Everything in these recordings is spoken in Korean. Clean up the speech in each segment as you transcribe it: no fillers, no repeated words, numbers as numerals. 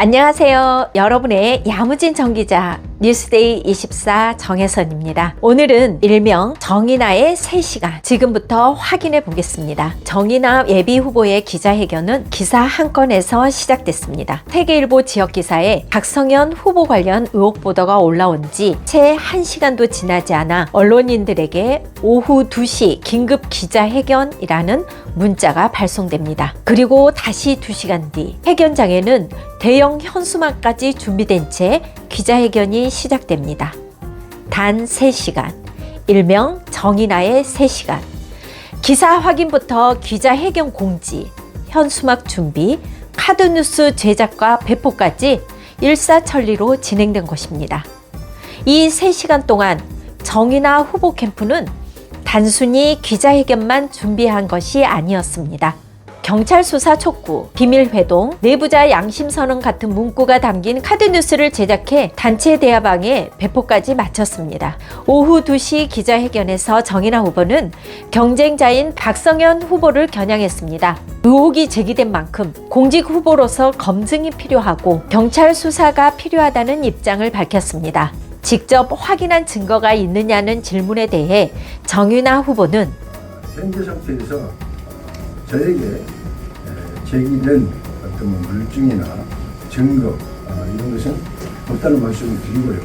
안녕하세요. 여러분의 야무진 정기자 뉴스데이 24 정혜선입니다. 오늘은 일명 정인아의 3시간 지금부터 확인해 보겠습니다. 정인아 예비후보의 기자회견은 기사 한 건에서 시작됐습니다. 세계일보 지역기사에 박성현 후보 관련 의혹 보도가 올라온 지 채 1시간도 지나지 않아 언론인들에게 오후 2시 긴급 기자회견이라는 문자가 발송됩니다. 그리고 다시 2시간 뒤 회견장에는 대형 현수막까지 준비된 채 기자회견이 시작됩니다. 단 3시간, 일명 정인아의 3시간. 기사 확인부터 기자회견 공지, 현수막 준비, 카드뉴스 제작과 배포까지 일사천리로 진행된 것입니다. 이 3시간 동안 정인아 후보 캠프는 단순히 기자회견만 준비한 것이 아니었습니다. 경찰 수사 촉구, 비밀회동, 내부자 양심선언 같은 문구가 담긴 카드뉴스를 제작해 단체 대화방에 배포까지 마쳤습니다. 오후 2시 기자회견에서 정인아 후보는 경쟁자인 박성현 후보를 겨냥했습니다. 의혹이 제기된 만큼 공직 후보로서 검증이 필요하고 경찰 수사가 필요하다는 입장을 밝혔습니다. 직접 확인한 증거가 있느냐는 질문에 대해 정인아 후보는 현재 상태에서 저에게 제기된 어떤 물증이나 증거 이런 것은 없다는 말씀을 드리고요.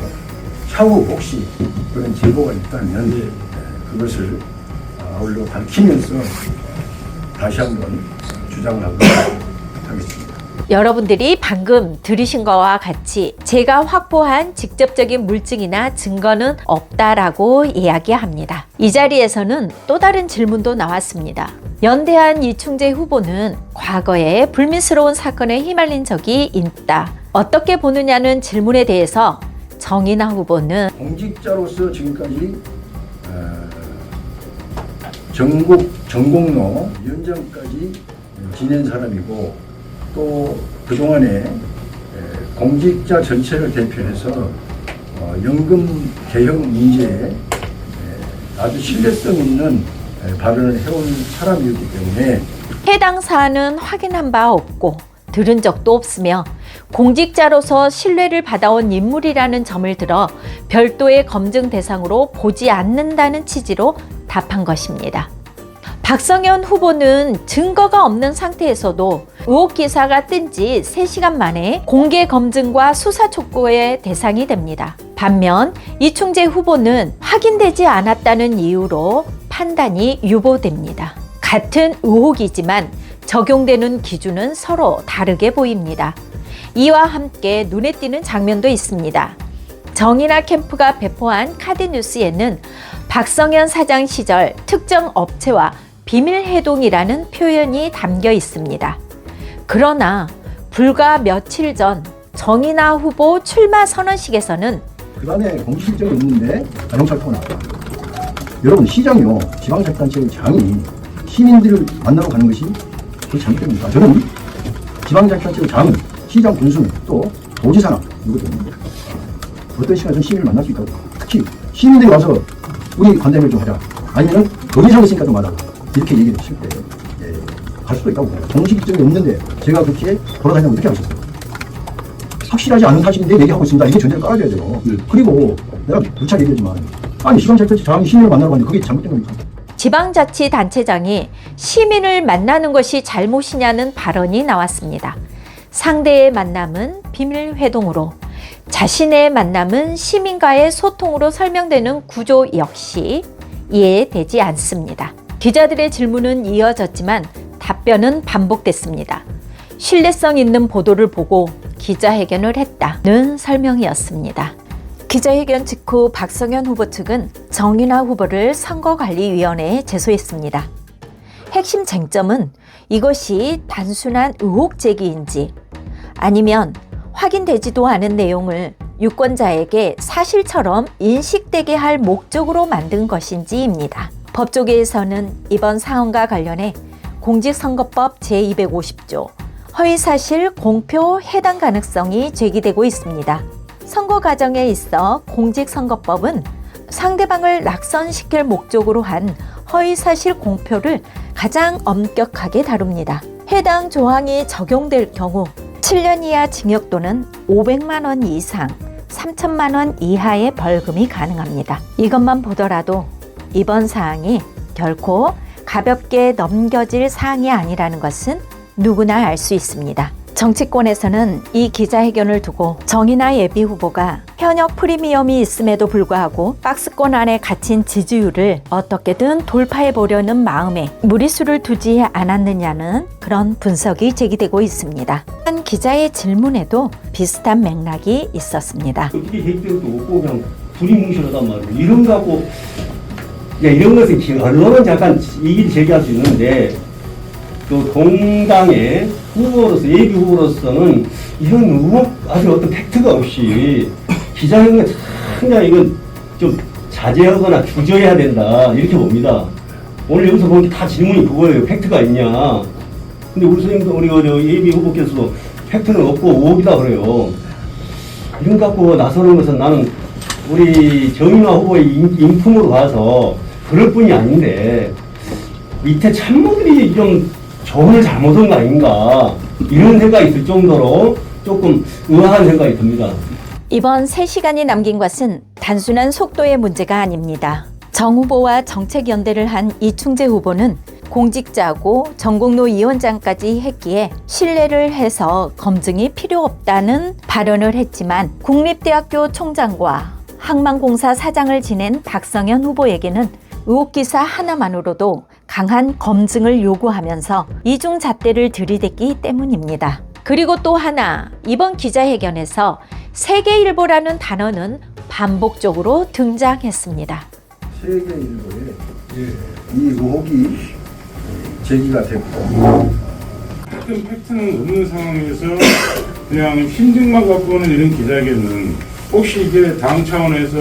향후 혹시 그런 제보가 있다면 그것을 아울러 밝히면서 다시 한번 주장을 하도록 하겠습니다. 여러분들이 방금 들으신 거와 같이 제가 확보한 직접적인 물증이나 증거는 없다라고 이야기합니다. 이 자리에서는 또 다른 질문도 나왔습니다. 연대한 이충재 후보는 과거에 불미스러운 사건에 휘말린 적이 있다. 어떻게 보느냐는 질문에 대해서 정인아 후보는 공직자로서 지금까지 전공로 위원장까지 지낸 사람이고 또 그동안에 공직자 전체를 대표해서 연금 개혁 문제에 아주 신뢰성 있는 발언을 해온 사람이었기 때문에 해당 사안은 확인한 바 없고 들은 적도 없으며 공직자로서 신뢰를 받아온 인물이라는 점을 들어 별도의 검증 대상으로 보지 않는다는 취지로 답한 것입니다. 박성현 후보는 증거가 없는 상태에서도 의혹 기사가 뜬 지 3시간 만에 공개 검증과 수사 촉구의 대상이 됩니다. 반면 이충재 후보는 확인되지 않았다는 이유로 판단이 유보됩니다. 같은 의혹이지만 적용되는 기준은 서로 다르게 보입니다. 이와 함께 눈에 띄는 장면도 있습니다. 정인아 캠프가 배포한 카드뉴스에는 박성현 사장 시절 특정 업체와 비밀회동이라는 표현이 담겨 있습니다. 그러나 불과 며칠 전 정인아 후보 출마 선언식에서는 그 다음에 공식 일정이 있는데 자동차가 나왔다. 여러분 시장이요. 지방자치단체의 장이 시민들을 만나러 가는 것이 그게 잘못됩니다. 저는 지방자치단체의 장은 시장 군수는 또 도지사나 누구든 어떤 시간에 시민을 만날 수 있다고. 특히 시민들이 와서 우리 간담회를 좀 하자. 아니면 도지사가 있으니까 좀 하자. 이렇게 얘기를 하실 때 갈 수도 있다고 봅니다. 공식 일정이 없는데 제가 그렇게 돌아다니면 어떻게 하셨어요? 확실하지 않은 사실인데 얘기하고 있습니다. 이게 전제를 깔아줘야 돼요. 그리고 내가 누차 얘기하지만 아니 시장자치단체 장이 시민을 만나러 갔는데 그게 잘못된 겁니까? 지방자치단체장이 시민을 만나는 것이 잘못이냐는 발언이 나왔습니다. 상대의 만남은 비밀회동으로 자신의 만남은 시민과의 소통으로 설명되는 구조 역시 이해되지 않습니다. 기자들의 질문은 이어졌지만 답변은 반복됐습니다. 신뢰성 있는 보도를 보고 기자회견을 했다는 설명이었습니다. 기자회견 직후 박성현 후보 측은 정인아 후보를 선거관리위원회에 제소했습니다. 핵심 쟁점은 이것이 단순한 의혹 제기인지 아니면 확인되지도 않은 내용을 유권자에게 사실처럼 인식되게 할 목적으로 만든 것인지입니다. 법조계에서는 이번 사안과 관련해 공직선거법 제250조 허위사실 공표 해당 가능성이 제기되고 있습니다. 선거 과정에 있어 공직선거법은 상대방을 낙선시킬 목적으로 한 허위사실 공표를 가장 엄격하게 다룹니다. 해당 조항이 적용될 경우 7년 이하 징역 또는 500만 원 이상 3천만 원 이하의 벌금이 가능합니다. 이것만 보더라도 이번 사항이 결코 가볍게 넘겨질 사항이 아니라는 것은 누구나 알 수 있습니다. 정치권에서는 이 기자회견을 두고 정의나 예비 후보가 현역 프리미엄이 있음에도 불구하고 박스권 안에 갇힌 지지율을 어떻게든 돌파해 보려는 마음에 무리수를 두지 않았느냐는 그런 분석이 제기되고 있습니다. 한 기자의 질문에도 비슷한 맥락이 있었습니다. 어떻게 대표도 없고 그냥 둘이 뭉쳐라단 말이에요. 이런 거 갖고 이런 것은 언론은 잠깐 이기를 제기할 수 있는데 또 동당의 후보로서 예비 후보로서는 이런 의혹 아주 어떤 팩트가 없이 기자회견 그냥 이건 좀 자제하거나 주저해야 된다 이렇게 봅니다. 오늘 여기서 보니까 다 질문이 그거예요. 팩트가 있냐? 근데 우리 선생님도 우리 예비 후보께서도 팩트는 없고 의혹이다 그래요. 이런 거 갖고 나서는 것은 나는 우리 정인화 후보의 인품으로 봐서 그럴 뿐이 아닌데 밑에 참모들이 좀 조언을 잘못한 거 아닌가 이런 생각이 들 정도로 조금 의아한 생각이 듭니다. 이번 3시간이 남긴 것은 단순한 속도의 문제가 아닙니다. 정 후보와 정책연대를 한 이충재 후보는 공직자고 전공로 위원장까지 했기에 신뢰를 해서 검증이 필요 없다는 발언을 했지만 국립대학교 총장과 항만공사 사장을 지낸 박성현 후보에게는 의혹기사 하나만으로도 강한 검증을 요구하면서 이중잣대를 들이댔기 때문입니다. 그리고 또 하나, 이번 기자회견에서 세계일보라는 단어는 반복적으로 등장했습니다. 세계일보에 이 의혹이 제기가 됐고 큰 팩트는 없는 상황에서 그냥 심증만 갖고 오는 이런 기자회견은 혹시 이게 당 차원에서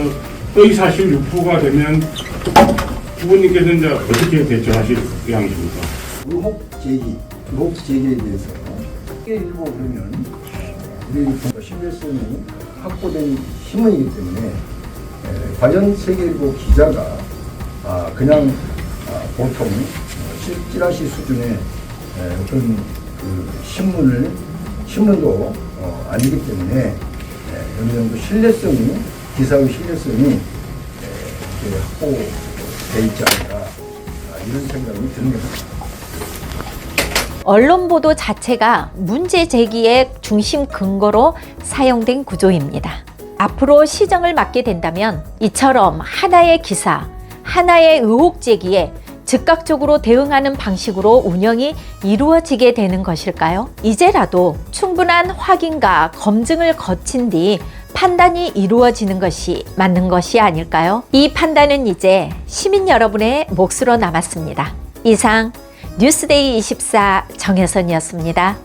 이 사실 유포가 되면 후보님께서는 이제 어떻게 대처하실 의향이십니까? 의혹 제기에 대해서 세계일보 그러면 우리 신뢰성이 확보된 신문이기 때문에 과연 세계일보 기자가 그냥 보통 찌라시 수준의 어떤 그 신문도 아니기 때문에 어느 정도 기사의 신뢰성이 확보돼 있지 않을까 이런 생각이 듭니다. 언론 보도 자체가 문제 제기의 중심 근거로 사용된 구조입니다. 앞으로 시정을 맡게 된다면 이처럼 하나의 기사, 하나의 의혹 제기에 즉각적으로 대응하는 방식으로 운영이 이루어지게 되는 것일까요? 이제라도 충분한 확인과 검증을 거친 뒤 판단이 이루어지는 것이 맞는 것이 아닐까요? 이 판단은 이제 시민 여러분의 몫으로 남았습니다. 이상 뉴스데이 24 정혜선이었습니다.